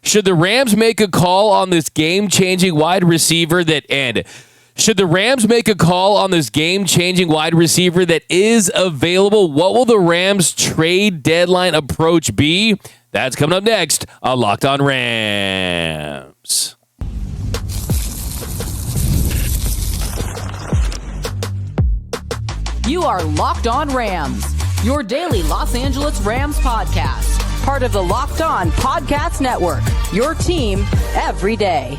Should the Rams make a call on this game-changing wide receiver that is available? What will the Rams trade deadline approach be? That's coming up next on Locked On Rams. You are Locked On Rams, your daily Los Angeles Rams podcast. Part of the Locked On Podcast Network, your team every day.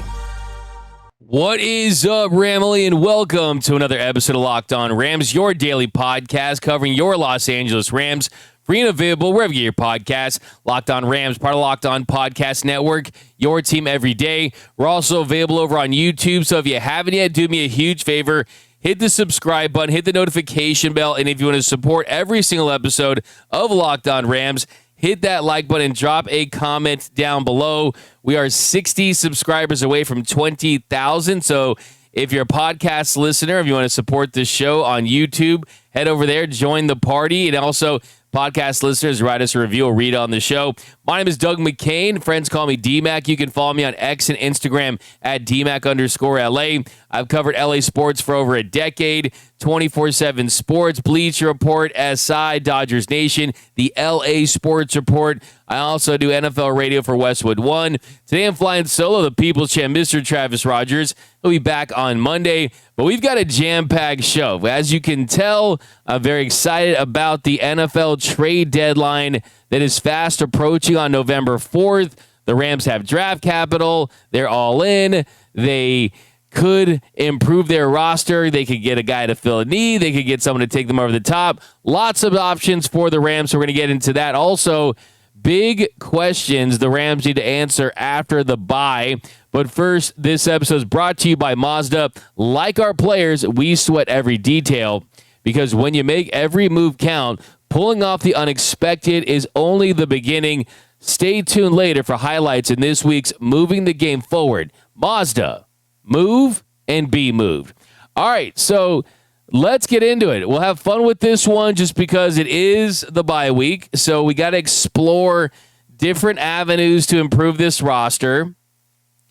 What is up, Ramily, and welcome to another episode of Locked On Rams, your daily podcast covering your Los Angeles Rams. Free and available wherever you get your podcasts. Locked On Rams, part of Locked On Podcast Network, your team every day. We're also available over on YouTube, so if you haven't yet, do me a huge favor. Hit the subscribe button, hit the notification bell, and if you want to support every single episode of Locked On Rams, hit that like button and drop a comment down below. We are 60 subscribers away from 20,000, so if you're a podcast listener, if you want to support this show on YouTube, head over there, join the party, and also podcast listeners, write us a review or read on the show. My name is Doug McCain. Friends call me DMAC. You can follow me on X and Instagram at DMAC_LA. I've covered LA sports for over a decade. 24/7 Sports, Bleacher Report, SI, Dodgers Nation, the LA Sports Report. I also do NFL radio for Westwood One. Today I'm flying solo, the People's Champ, Mr. Travis Rogers. He'll be back on Monday, but we've got a jam-packed show. As you can tell, I'm very excited about the NFL trade deadline that is fast approaching on November 4th. The Rams have draft capital. They're all in. They could improve their roster. They could get a guy to fill a need. They could get someone to take them over the top. Lots of options for the Rams, so we're going to get into that. Also, big questions the Rams need to answer after the bye. But first, this episode is brought to you by Mazda. Like our players, we sweat every detail because when you make every move count, pulling off the unexpected is only the beginning. Stay tuned later for highlights in this week's Moving the Game Forward. Mazda. Move and be moved. All right, so let's get into it. We'll have fun with this one just because it is the bye week. So we got to explore different avenues to improve this roster.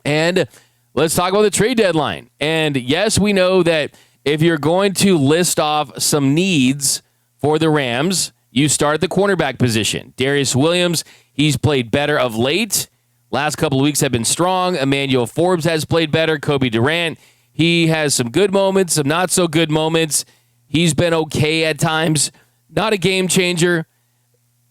And let's talk about the trade deadline. And yes, we know that if you're going to list off some needs for the Rams, you start at the cornerback position. Darius Williams, he's played better of late. Last couple of weeks have been strong. Emmanuel Forbes has played better. Kobe Durant, he has some good moments, some not so good moments. He's been okay at times. Not a game changer.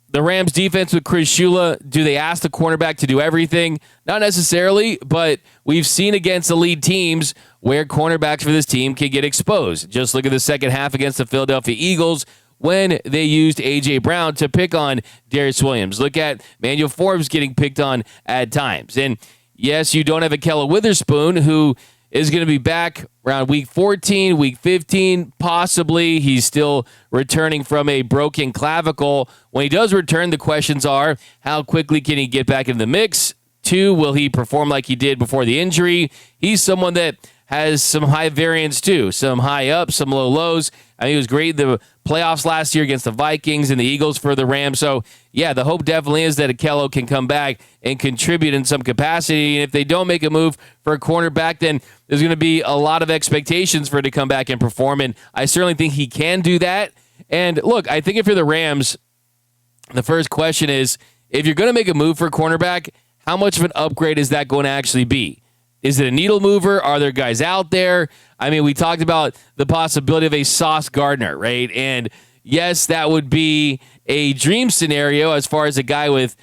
The Rams defense with Chris Shula, do they ask the cornerback to do everything? Not necessarily, but we've seen against elite teams where cornerbacks for this team can get exposed. Just look at the second half against the Philadelphia Eagles when they used A.J. Brown to pick on Darius Williams. Look at Emmanuel Forbes getting picked on at times. And yes, you don't have a Ahkello Witherspoon who is going to be back around week 14, week 15, possibly. He's still returning from a broken clavicle. When he does return, the questions are, how quickly can he get back in the mix? 2, will he perform like he did before the injury? He's someone that has some high variance too, some high ups, some low lows. I mean, he was great in the playoffs last year against the Vikings and the Eagles for the Rams. So, yeah, the hope definitely is that Ahkello can come back and contribute in some capacity. And if they don't make a move for a cornerback, then there's going to be a lot of expectations for him to come back and perform. And I certainly think he can do that. And, look, I think if you're the Rams, the first question is, if you're going to make a move for a cornerback, how much of an upgrade is that going to actually be? Is it a needle mover? Are there guys out there? I mean, we talked about the possibility of a Sauce Gardner, right? And yes, that would be a dream scenario as far as a guy with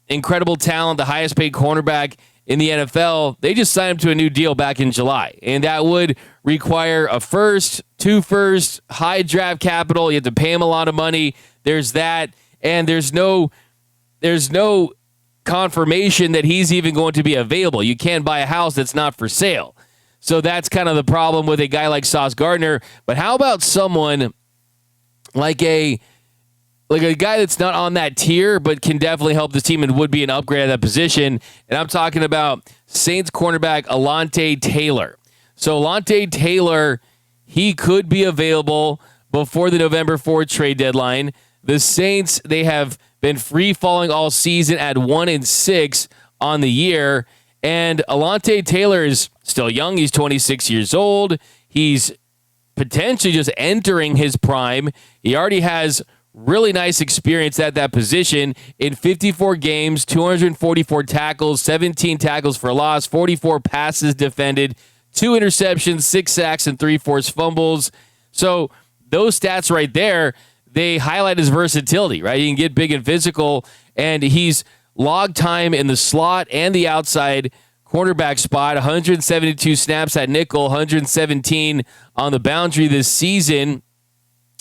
incredible talent, the highest paid cornerback in the NFL. They just signed him to a new deal back in July. And that would require a first, 2 firsts, high draft capital. You have to pay him a lot of money. There's that. And there's no confirmation that he's even going to be available. You can't buy a house that's not for sale. So that's kind of the problem with a guy like Sauce Gardner. But how about someone like a guy that's not on that tier but can definitely help this team and would be an upgrade at that position? And I'm talking about Saints cornerback Alontae Taylor. So Alontae Taylor, he could be available before the November 4th trade deadline. The Saints, they have been free falling all season at 1-6 on the year. And Alontae Taylor is still young. He's 26 years old. He's potentially just entering his prime. He already has really nice experience at that position in 54 games, 244 tackles, 17 tackles for loss, 44 passes defended, 2 interceptions, 6 sacks, and 3 forced fumbles. So those stats right there, they highlight his versatility, right? He can get big and physical, and he's logged time in the slot and the outside cornerback spot, 172 snaps at nickel, 117 on the boundary this season.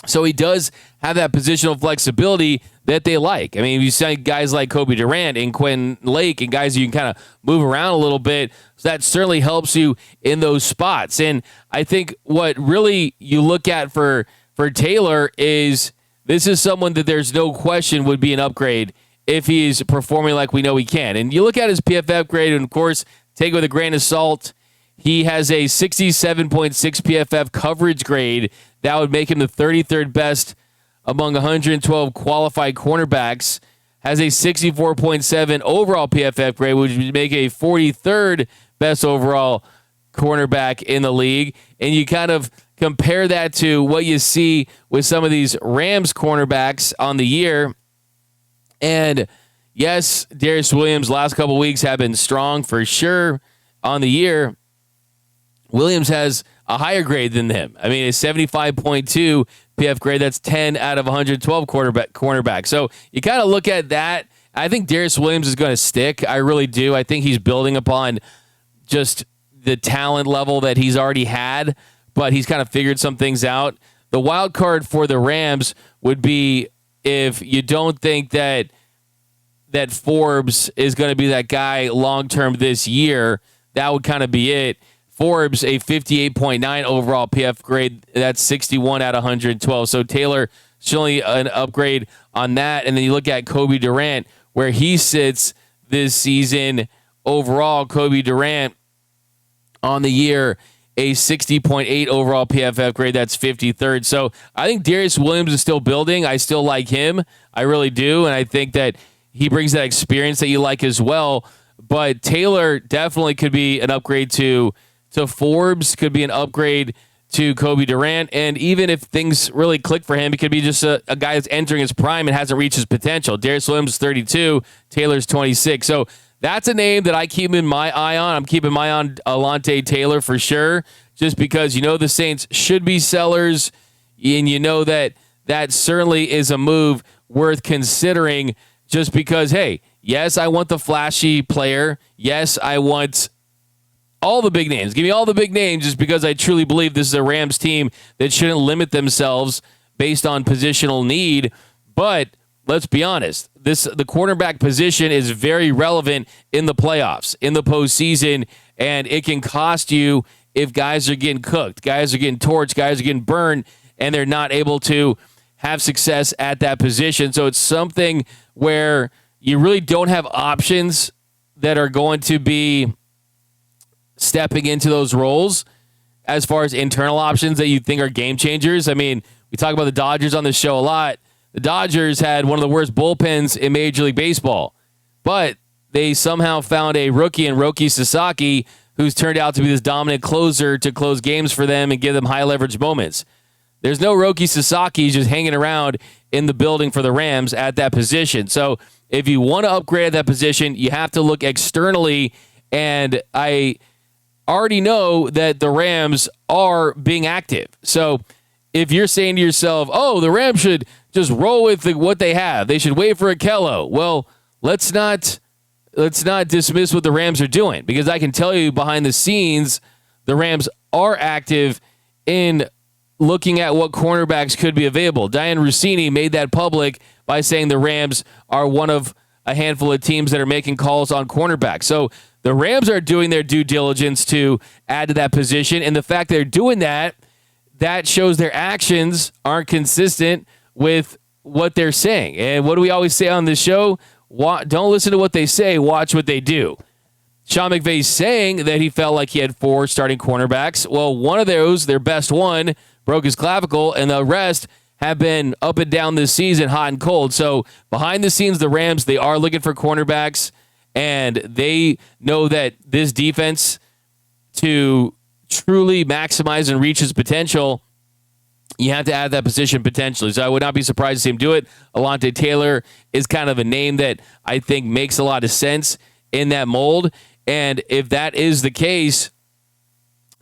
So he does have that positional flexibility that they like. I mean, you see guys like Kobe Durant and Quentin Lake and guys you can kind of move around a little bit. So that certainly helps you in those spots. And I think what really you look at for Taylor is this is someone that there's no question would be an upgrade if he's performing like we know he can. And you look at his PFF grade, and of course, take it with a grain of salt. He has a 67.6 PFF coverage grade. That would make him the 33rd best among 112 qualified cornerbacks. Has a 64.7 overall PFF grade, which would make a 43rd best overall cornerback in the league. And you kind of compare that to what you see with some of these Rams cornerbacks on the year. And yes, Darius Williams' last couple weeks have been strong for sure on the year. Williams has a higher grade than them. I mean, a 75.2 PF grade. That's 10 out of 112 cornerback. So you kind of look at that. I think Darius Williams is going to stick. I really do. I think he's building upon just the talent level that he's already had, but he's kind of figured some things out. The wild card for the Rams would be if you don't think that Forbes is going to be that guy long-term this year. That would kind of be it. Forbes, a 58.9 overall PF grade. That's 61 out of 112. So Taylor, certainly an upgrade on that. And then you look at Kobe Durant, where he sits this season overall. Kobe Durant on the year, a 60.8 overall PFF grade. That's 53rd. So I think Darius Williams is still building. I still like him. I really do. And I think that he brings that experience that you like as well. But Taylor definitely could be an upgrade to Forbes, could be an upgrade to Kobe Durant. And even if things really click for him, he could be just a guy that's entering his prime and hasn't reached his potential. Darius Williams is 32. Taylor's 26. So that's a name that I keep in my eye on. I'm keeping my eye on Alontae Taylor for sure, just because you know the Saints should be sellers, and you know that certainly is a move worth considering just because, hey, yes, I want the flashy player. Yes, I want all the big names. Give me all the big names just because I truly believe this is a Rams team that shouldn't limit themselves based on positional need. But let's be honest, the cornerback position is very relevant in the playoffs, in the postseason, and it can cost you if guys are getting cooked, guys are getting torched, guys are getting burned, and they're not able to have success at that position. So it's something where you really don't have options that are going to be stepping into those roles as far as internal options that you think are game changers. I mean, we talk about the Dodgers on this show a lot. The Dodgers had one of the worst bullpens in Major League Baseball, but they somehow found a rookie in Roki Sasaki who's turned out to be this dominant closer to close games for them and give them high leverage moments. There's no Roki Sasaki just hanging around in the building for the Rams at that position. So if you want to upgrade at that position, you have to look externally, and I already know that the Rams are being active. So if you're saying to yourself, oh, the Rams should just roll with what they have, they should wait for Akello. Well, let's not dismiss what the Rams are doing, because I can tell you behind the scenes, the Rams are active in looking at what cornerbacks could be available. Diane Rossini made that public by saying the Rams are one of a handful of teams that are making calls on cornerbacks. So the Rams are doing their due diligence to add to that position, and the fact they're doing that shows their actions aren't consistent with what they're saying. And what do we always say on this show? Don't listen to what they say, watch what they do. Sean McVay's saying that he felt like he had 4 starting cornerbacks. Well, one of those, their best one, broke his clavicle, and the rest have been up and down this season, hot and cold. So behind the scenes, the Rams, they are looking for cornerbacks, And they know that this defense, to truly maximize and reach its potential, you have to add that position potentially. So I would not be surprised to see him do it. Alontae Taylor is kind of a name that I think makes a lot of sense in that mold. And if that is the case,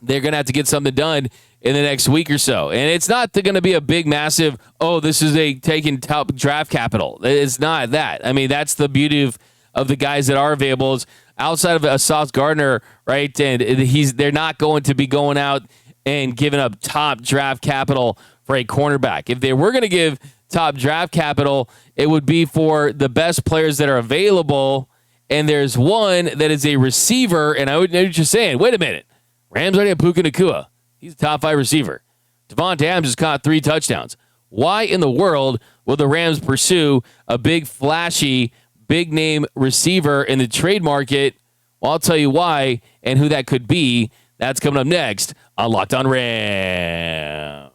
they're going to have to get something done in the next week or so. And it's not going to be a big, massive, this is a taking top draft capital. It's not that. I mean, that's the beauty of the guys that are available. Is outside of a Sauce Gardner, right? And they're not going to be going out and giving up top draft capital for a cornerback. If they were going to give top draft capital, it would be for the best players that are available. And there's one that is a receiver. And I would know what you're saying. Wait a minute. Rams already have Puka Nacua. He's a top 5 receiver. Devontae Adams just caught 3 touchdowns. Why in the world will the Rams pursue a big, flashy, big-name receiver in the trade market? Well, I'll tell you why and who that could be. That's coming up next on Locked On Rams.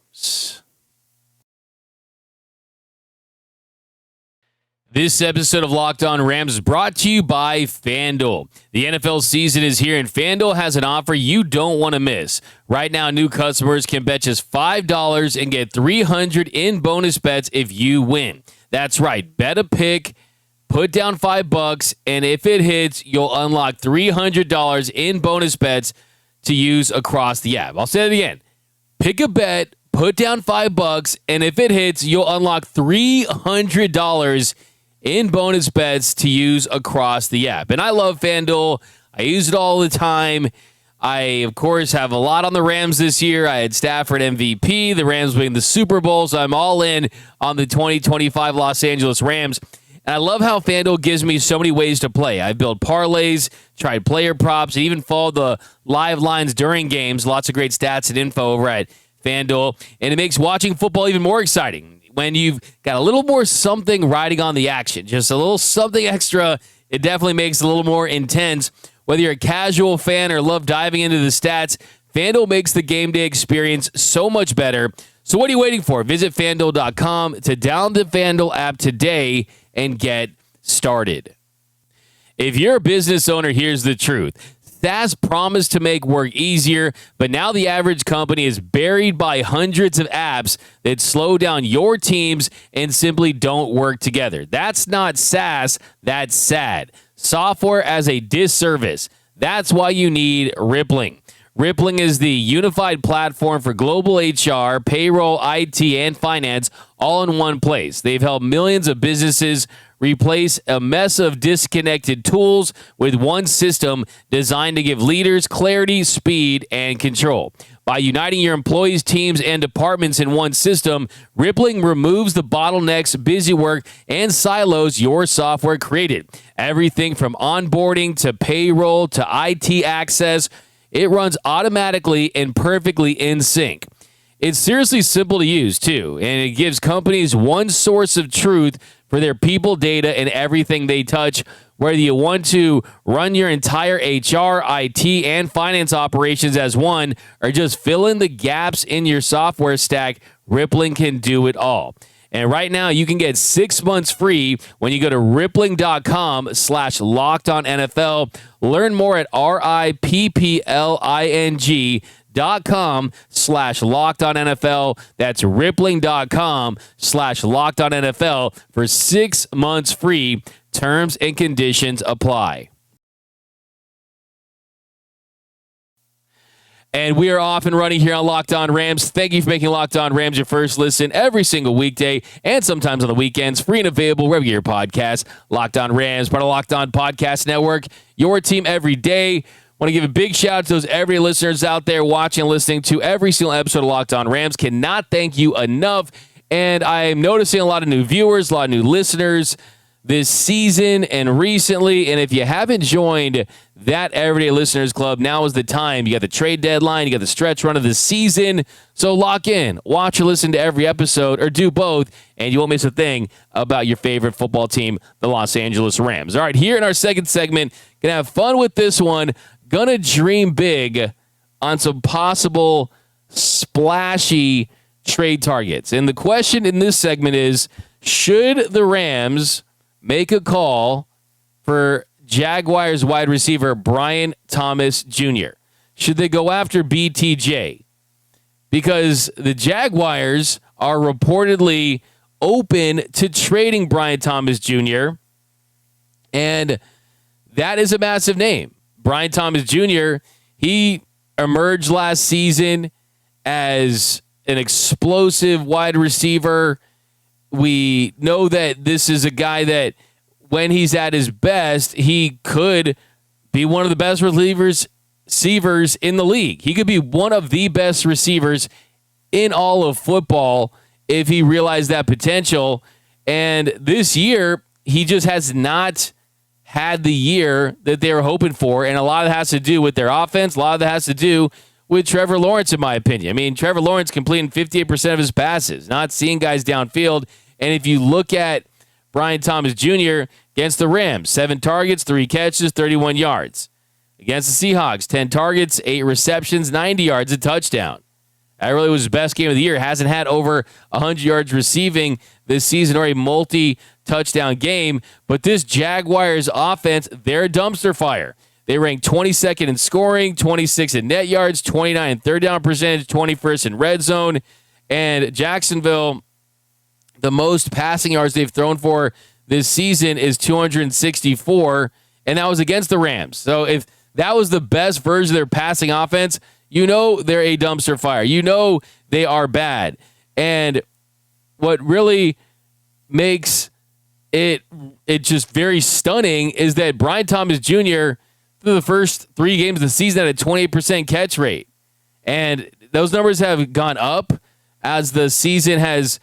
This episode of Locked On Rams is brought to you by FanDuel. The NFL season is here, and FanDuel has an offer you don't want to miss. Right now, new customers can bet just $5 and get $300 in bonus bets if you win. That's right. Bet a pick, put down $5, and if it hits, you'll unlock $300 in bonus bets to use across the app. I'll say it again. Pick a bet, put down $5, and if it hits, you'll unlock $300 in bonus bets to use across the app. And I love FanDuel. I use it all the time. I, of course, have a lot on the Rams this year. I had Stafford MVP. The Rams winning the Super Bowl, so I'm all in on the 2025 Los Angeles Rams. And I love how FanDuel gives me so many ways to play. I've built parlays, tried player props, and even followed the live lines during games. Lots of great stats and info over at FanDuel. And it makes watching football even more exciting when you've got a little more something riding on the action. Just a little something extra. It definitely makes it a little more intense. Whether you're a casual fan or love diving into the stats, FanDuel makes the game day experience so much better. So what are you waiting for? Visit FanDuel.com to download the FanDuel app today and get started. If you're a business owner, here's the truth. SaaS promised to make work easier, but now the average company is buried by hundreds of apps that slow down your teams and simply don't work together. That's not SaaS, that's sad. Software as a disservice. That's why you need Rippling. Rippling is the unified platform for global HR, payroll, IT, and finance all in one place. They've helped millions of businesses replace a mess of disconnected tools with one system designed to give leaders clarity, speed, and control. By uniting your employees, teams, and departments in one system, Rippling removes the bottlenecks, busy work, and silos your software created. Everything from onboarding to payroll to IT access, it runs automatically and perfectly in sync. It's seriously simple to use, too, and it gives companies one source of truth for their people, data, and everything they touch. Whether you want to run your entire HR, IT, and finance operations as one, or just fill in the gaps in your software stack, Rippling can do it all. And right now, you can get 6 months free when you go to rippling.com/LockedOnNFL. Learn more at rippling.com/LockedOnNFL. That's rippling.com/LockedOnNFL for 6 months free. Terms and conditions apply. And we are off and running here on Locked On Rams. Thank you for making Locked On Rams your first listen every single weekday and sometimes on the weekends. Free and available wherever you get your podcast. Locked On Rams, part of Locked On Podcast Network. Your team every day. Want to give a big shout out to those every listeners out there watching and listening to every single episode of Locked On Rams. Cannot thank you enough. And I'm noticing a lot of new viewers, a lot of new listeners this season and recently. And if you haven't joined that Everyday Listeners Club, now is the time. You got the trade deadline, you got the stretch run of the season. So lock in, watch or listen to every episode, or do both, and you won't miss a thing about your favorite football team, the Los Angeles Rams. All right, here in our second segment, gonna have fun with this one. Gonna dream big on some possible splashy trade targets. And the question in this segment is, should the Rams make a call for Jaguars wide receiver Brian Thomas Jr.? Should they go after BTJ? Because the Jaguars are reportedly open to trading Brian Thomas Jr., and that is a massive name. Brian Thomas Jr., he emerged last season as an explosive wide receiver. We know that this is a guy that when he's at his best, he could be one of the best receivers in the league. He could be one of the best receivers in all of football if he realized that potential. And this year, he just has not had the year that they were hoping for. And a lot of it has to do with their offense. A lot of it has to do with Trevor Lawrence, in my opinion. I mean, Trevor Lawrence completing 58% of his passes, not seeing guys downfield. And if you look at Brian Thomas Jr. against the Rams, 7 targets, 3 catches, 31 yards. Against the Seahawks, 10 targets, 8 receptions, 90 yards, a touchdown. That really was his best game of the year. Hasn't had over 100 yards receiving this season or a multi-touchdown game. But this Jaguars offense, they're a dumpster fire. They rank 22nd in scoring, 26th in net yards, 29th in third down percentage, 21st in red zone. And Jacksonville, the most passing yards they've thrown for this season is 264, and that was against the Rams. So if that was the best version of their passing offense, you know they're a dumpster fire. You know they are bad. And what really makes it just very stunning is that Brian Thomas Jr., through the first 3 games of the season, had a 28% catch rate. And those numbers have gone up as the season has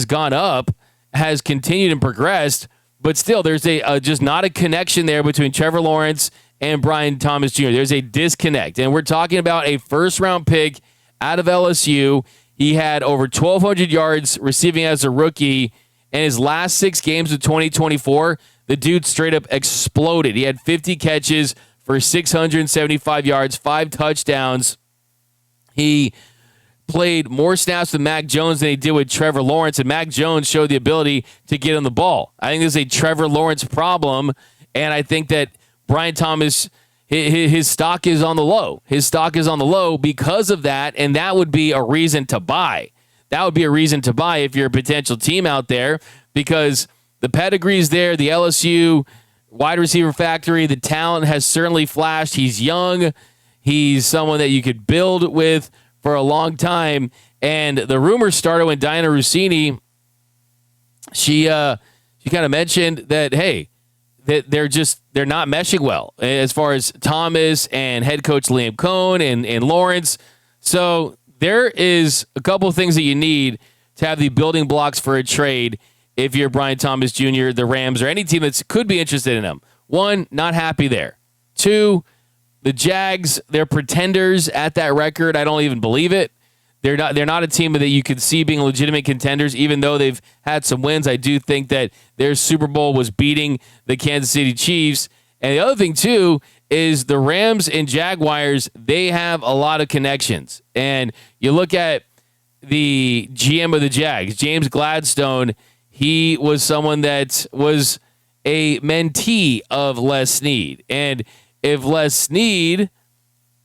gone up, has continued and progressed. But still, there's just not a connection there between Trevor Lawrence and Brian Thomas Jr. There's a disconnect. And we're talking about a first-round pick out of LSU. He had over 1,200 yards receiving as a rookie. And his last 6 games of 2024, the dude straight up exploded. He had 50 catches for 675 yards, 5 touchdowns. He played more snaps with Mac Jones than he did with Trevor Lawrence, and Mac Jones showed the ability to get on the ball. I think this is a Trevor Lawrence problem, and I think that Brian Thomas, his stock is on the low. His stock is on the low because of that, and that would be a reason to buy. That would be a reason to buy if you're a potential team out there, because the pedigree is there, the LSU wide receiver factory, the talent has certainly flashed. He's young. He's someone that you could build with for a long time. And the rumors started when Diana Rossini, she kind of mentioned that, hey, that they're not meshing well as far as Thomas and head coach Liam Cohn and Lawrence. So there is a couple of things that you need to have the building blocks for a trade if you're Brian Thomas Jr., the Rams, or any team that could be interested in him. 1, not happy there. 2, the Jags, they're pretenders at that record. I don't even believe it. They're not a team that you could see being legitimate contenders, even though they've had some wins. I do think that their Super Bowl was beating the Kansas City Chiefs. And the other thing, too, is the Rams and Jaguars, they have a lot of connections. And you look at the GM of the Jags, James Gladstone, he was someone that was a mentee of Les Snead. And if Les Snead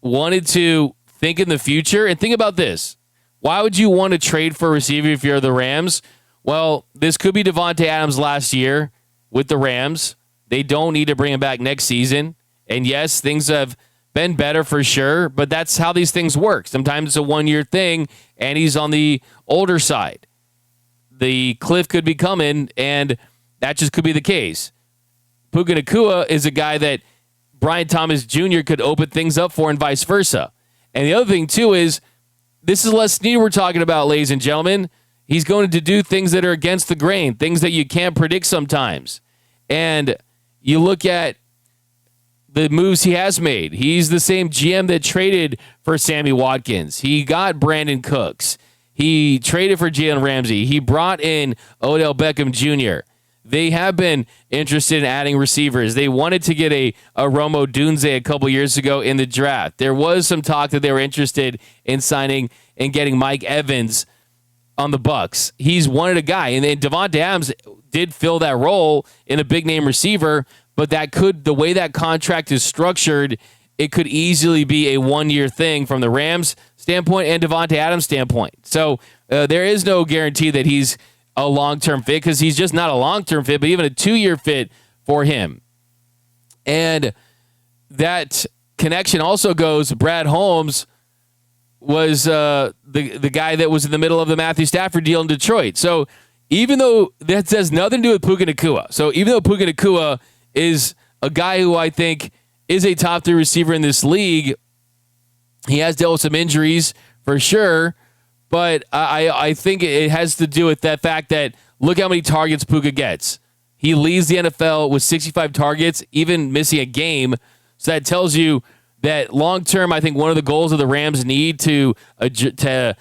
wanted to think in the future, and think about this, why would you want to trade for a receiver if you're the Rams? Well, this could be Devontae Adams last year with the Rams. They don't need to bring him back next season. And yes, things have been better for sure, but that's how these things work. Sometimes it's a one-year thing, and he's on the older side. The cliff could be coming, and that just could be the case. Puka Nacua is a guy that Brian Thomas Jr. could open things up for and vice versa. And the other thing, too, is this is Les Snead we're talking about, ladies and gentlemen. He's going to do things that are against the grain, things that you can't predict sometimes. And you look at the moves he has made. He's the same GM that traded for Sammy Watkins. He got Brandon Cooks. He traded for Jalen Ramsey. He brought in Odell Beckham Jr. They have been interested in adding receivers. They wanted to get a Romo Dunze a couple years ago in the draft. There was some talk that they were interested in signing and getting Mike Evans on the Bucs. He's wanted a guy, and then Devontae Adams did fill that role in a big-name receiver, but the way that contract is structured, it could easily be a one-year thing from the Rams standpoint and Davante Adams standpoint. So there is no guarantee that he's a long-term fit because he's just not a long-term fit, but even a 2-year fit for him. And that connection also goes, Brad Holmes was the guy that was in the middle of the Matthew Stafford deal in Detroit. So even though that has nothing to do with Puka Nacua, so even though Puka Nacua is a guy who I think is a top 3 receiver in this league, he has dealt with some injuries for sure, but I think it has to do with that fact that look how many targets Puka gets. He leads the NFL with 65 targets, even missing a game. So that tells you that long-term, I think one of the goals of the Rams need to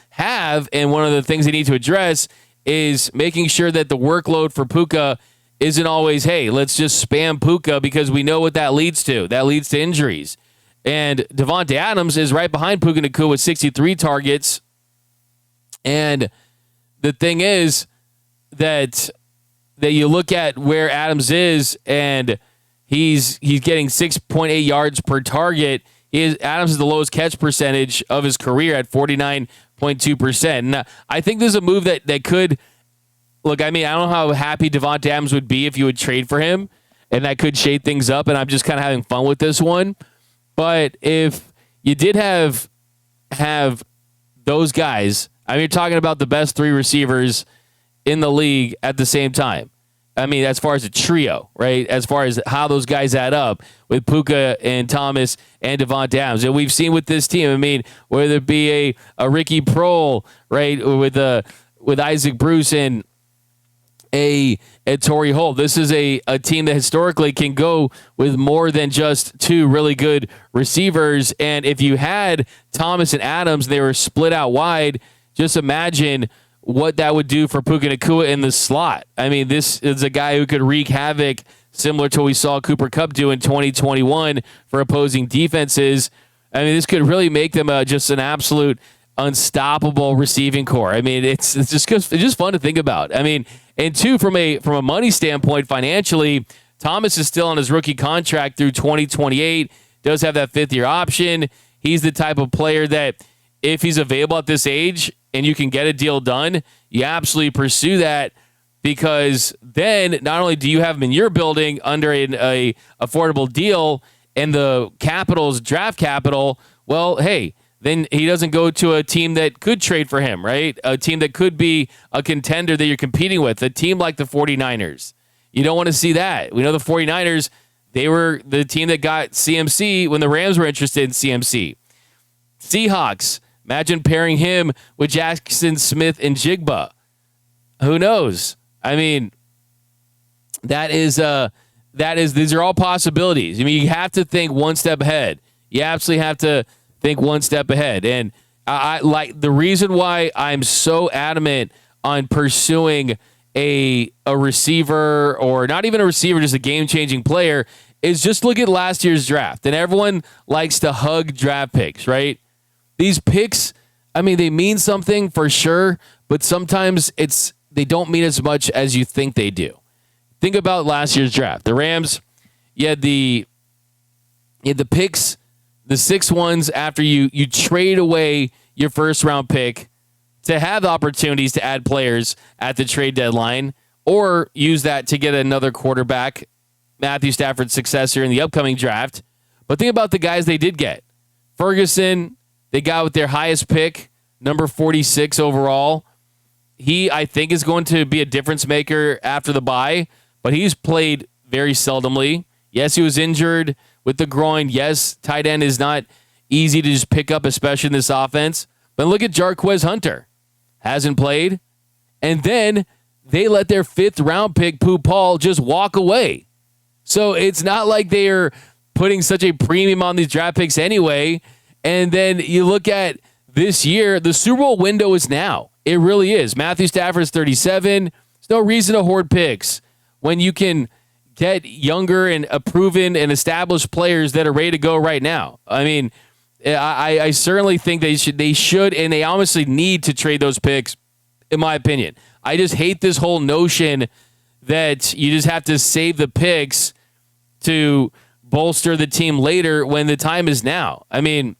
have, and one of the things they need to address, is making sure that the workload for Puka isn't always, hey, let's just spam Puka because we know what that leads to. That leads to injuries. And Davante Adams is right behind Puka Nacua with 63 targets. And the thing is that you look at where Adams is, and he's getting 6.8 yards per target. Adams is the lowest catch percentage of his career at 49.2%. And I think this is a move that could look. I mean, I don't know how happy Davante Adams would be if you would trade for him, and that could shade things up. And I'm just kind of having fun with this one. But if you did have those guys, I mean, you're talking about the best 3 receivers in the league at the same time. I mean, as far as a trio, right? As far as how those guys add up with Puka and Thomas and Davante Adams. And we've seen with this team, I mean, whether it be a Ricky Prohl, right, or with Isaac Bruce and a Torrey Holt. This is a team that historically can go with more than just 2 really good receivers. And if you had Thomas and Adams, they were split out wide, just imagine what that would do for Puka Nacua in the slot. I mean, this is a guy who could wreak havoc, similar to what we saw Cooper Kupp do in 2021 for opposing defenses. I mean, this could really make them just an absolute unstoppable receiving core. I mean, it's just fun to think about. I mean, and 2, from a money standpoint, financially, Thomas is still on his rookie contract through 2028. Does have that 5th-year option. He's the type of player that if he's available at this age and you can get a deal done, you absolutely pursue that, because then not only do you have him in your building under a affordable deal and the capital's draft capital, well, hey, then he doesn't go to a team that could trade for him, right? A team that could be a contender that you're competing with, a team like the 49ers. You don't want to see that. We know the 49ers, they were the team that got CMC when the Rams were interested in CMC. Seahawks, imagine pairing him with Jackson Smith and Jigba. Who knows? I mean, these are all possibilities. I mean, you have to think one step ahead. You absolutely have to think one step ahead. And I like the reason why I'm so adamant on pursuing a receiver, or not even a receiver, just a game-changing player, is just look at last year's draft. And everyone likes to hug draft picks, right? These picks, I mean, they mean something for sure, but sometimes they don't mean as much as you think they do. Think about last year's draft. The Rams, you had the picks, the 6 ones after you trade away your first-round pick to have the opportunities to add players at the trade deadline, or use that to get another quarterback, Matthew Stafford's successor in the upcoming draft. But think about the guys they did get. Ferguson, they got with their highest pick, number 46 overall. He, I think, is going to be a difference maker after the bye, but he's played very seldomly. Yes, he was injured with the groin. Yes, tight end is not easy to just pick up, especially in this offense. But look at Jarquez Hunter. Hasn't played. And then they let their 5th-round pick, Pooh Paul, just walk away. So it's not like they are putting such a premium on these draft picks anyway. And then you look at this year, the Super Bowl window is now. It really is. Matthew Stafford's 37. There's no reason to hoard picks when you can get younger and proven and established players that are ready to go right now. I mean, I certainly think they should, and they honestly need to trade those picks, in my opinion. I just hate this whole notion that you just have to save the picks to bolster the team later when the time is now. I mean,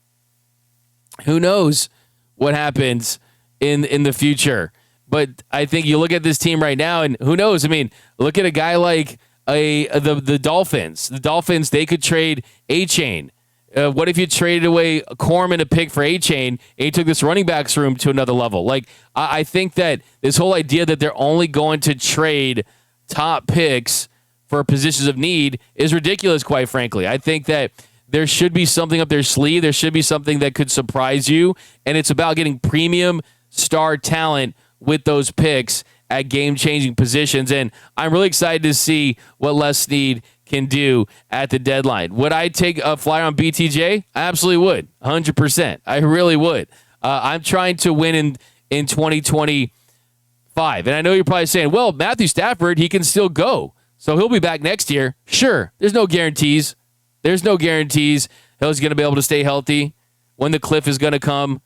who knows what happens in the future? But I think you look at this team right now, and who knows? I mean, look at a guy like the Dolphins. The Dolphins, they could trade A-Chain. What if you traded away Corman a pick for A-Chain and you took this running backs room to another level? Like, I think that this whole idea that they're only going to trade top picks for positions of need is ridiculous, quite frankly. I think that there should be something up their sleeve. There should be something that could surprise you, and it's about getting premium star talent with those picks at game-changing positions. And I'm really excited to see what Les Snead can do at the deadline. Would I take a flyer on BTJ? I absolutely would, 100%. I really would. I'm trying to win in 2025. And I know you're probably saying, well, Matthew Stafford, he can still go, so he'll be back next year. Sure, there's no guarantees. There's no guarantees he's going to be able to stay healthy, when the cliff is going to come.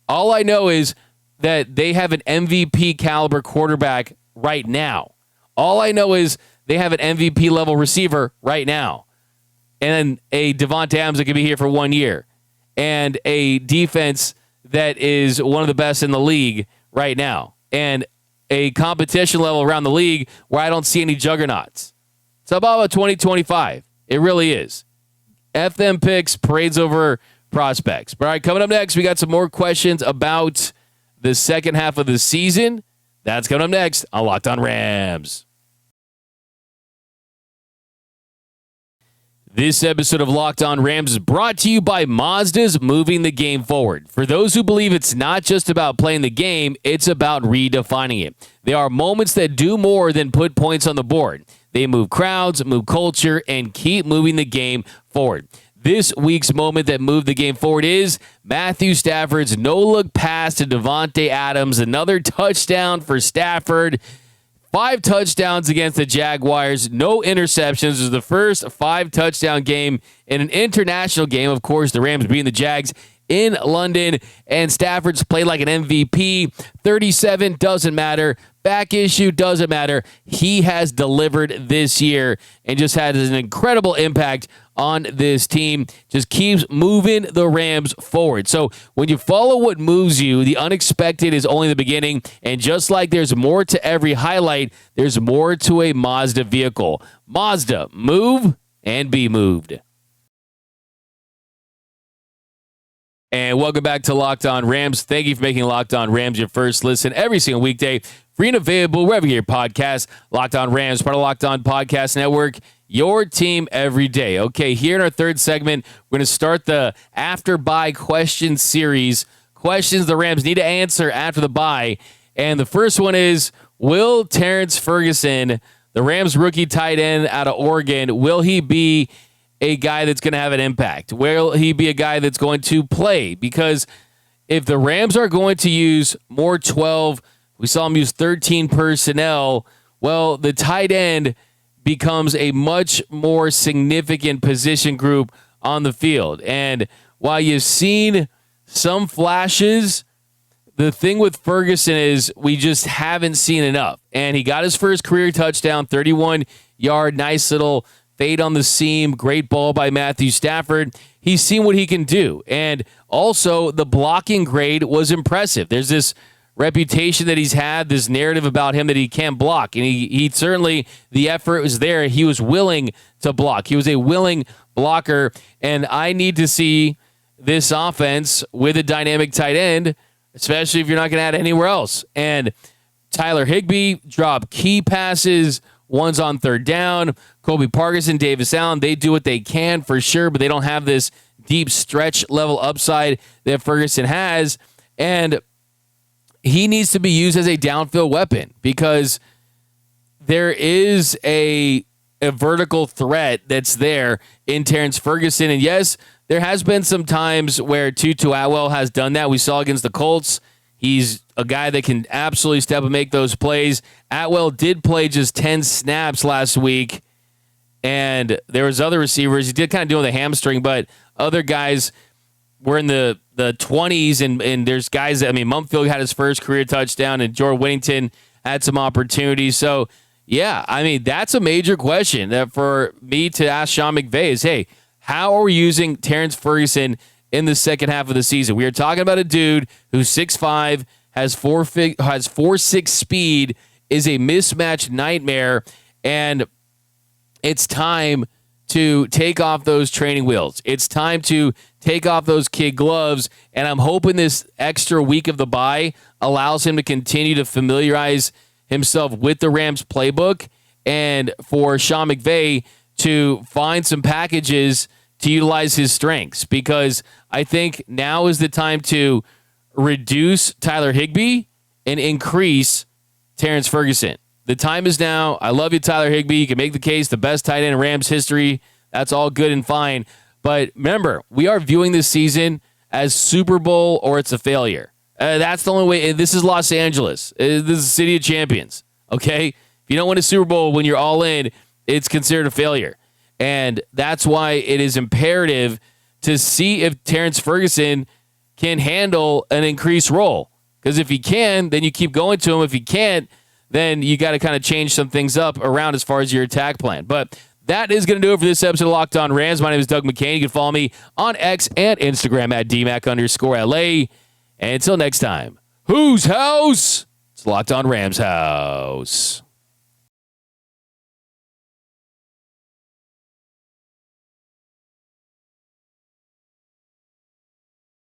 All I know is that they have an MVP caliber quarterback right now. All I know is they have an MVP level receiver right now, and a Devontae Adams that could be here for 1 year, and a defense that is one of the best in the league right now, and a competition level around the league where I don't see any juggernauts. It's about 2025. It really is. F them picks, parades over prospects. But all right, coming up next, we got some more questions about the second half of the season. That's coming up next on Locked On Rams. This episode of Locked On Rams is brought to you by Mazda's Moving the Game Forward. For those who believe it's not just about playing the game, it's about redefining it. They are moments that do more than put points on the board. They move crowds, move culture, and keep moving the game forward. This week's moment that moved the game forward is Matthew Stafford's no-look pass to Davante Adams. Another touchdown for Stafford. 5 touchdowns against the Jaguars. No interceptions. This is the first 5-touchdown game in an international game. Of course, the Rams beating the Jags in London, and Stafford's played like an MVP. 37 doesn't matter. Back issue doesn't matter. He has delivered this year and just had an incredible impact on this team. Just keeps moving the Rams forward. So when you follow what moves you, the unexpected is only the beginning. And just like there's more to every highlight, there's more to a Mazda vehicle. Mazda, move and be moved. And welcome back to Locked On Rams. Thank you for making Locked On Rams your first listen every single weekday. Free and available wherever you get your podcast. Locked On Rams, part of Locked On Podcast Network. Your team every day. Okay, here in our third segment, we're going to start the after-bye question series. Questions the Rams need to answer after the bye. And the first one is, will Terrence Ferguson, the Rams rookie tight end out of Oregon, will he be a guy that's going to have an impact? Will he be a guy that's going to play? Because if the Rams are going to use more 12, we saw him use 13 personnel, well, the tight end becomes a much more significant position group on the field. And while you've seen some flashes, the thing with Ferguson is we just haven't seen enough. And he got his first career touchdown, 31-yard, nice little fade on the seam, great ball by Matthew Stafford. He's seen what he can do. And also, the blocking grade was impressive. There's this reputation that he's had, this narrative about him that he can't block. And he certainly, the effort was there. He was willing to block. He was a willing blocker. And I need to see this offense with a dynamic tight end, especially if you're not going to add anywhere else. And Tyler Higbee dropped key passes, one's on third down. Colby Parkinson, Davis Allen, they do what they can for sure, but they don't have this deep stretch level upside that Ferguson has. And he needs to be used as a downfield weapon because there is a vertical threat that's there in Terrence Ferguson. And yes, there has been some times where Tutu Atwell has done that. We saw against the Colts. He's a guy that can absolutely step and make those plays. Atwell did play just 10 snaps last week, and there was other receivers. He did kind of deal with a hamstring, but other guys were in the 20s, and there's guys that, Mumfield had his first career touchdown, and Jordan Whittington had some opportunities. So Yeah, I mean, that's a major question that for me to ask Sean McVay is, hey, how are we using Terrence Ferguson in the second half of the season? We are talking about a dude who's 6'5", has 4.6 speed, is a mismatch nightmare, and it's time to take off those training wheels. It's time to take off those kid gloves, and I'm hoping this extra week of the bye allows him to continue to familiarize himself with the Rams playbook, and for Sean McVay to find some packages to utilize his strengths, because I think now is the time to reduce Tyler Higbee and increase Terrence Ferguson. The time is now. I love you, Tyler Higbee. You can make the case, the best tight end in Rams history. That's all good and fine. But remember, we are viewing this season as Super Bowl or it's a failure. That's the only way. This is Los Angeles. This is the city of champions. Okay? If you don't win a Super Bowl when you're all in, it's considered a failure. And that's why it is imperative to see if Terrence Ferguson can handle an increased role. Because if he can, then you keep going to him. If he can't, then you got to kind of change some things up around as far as your attack plan. But that is going to do it for this episode of Locked On Rams. My name is Doug McCain. You can follow me on X and Instagram at DMAC_LA. And until next time, whose house? It's Locked On Rams house.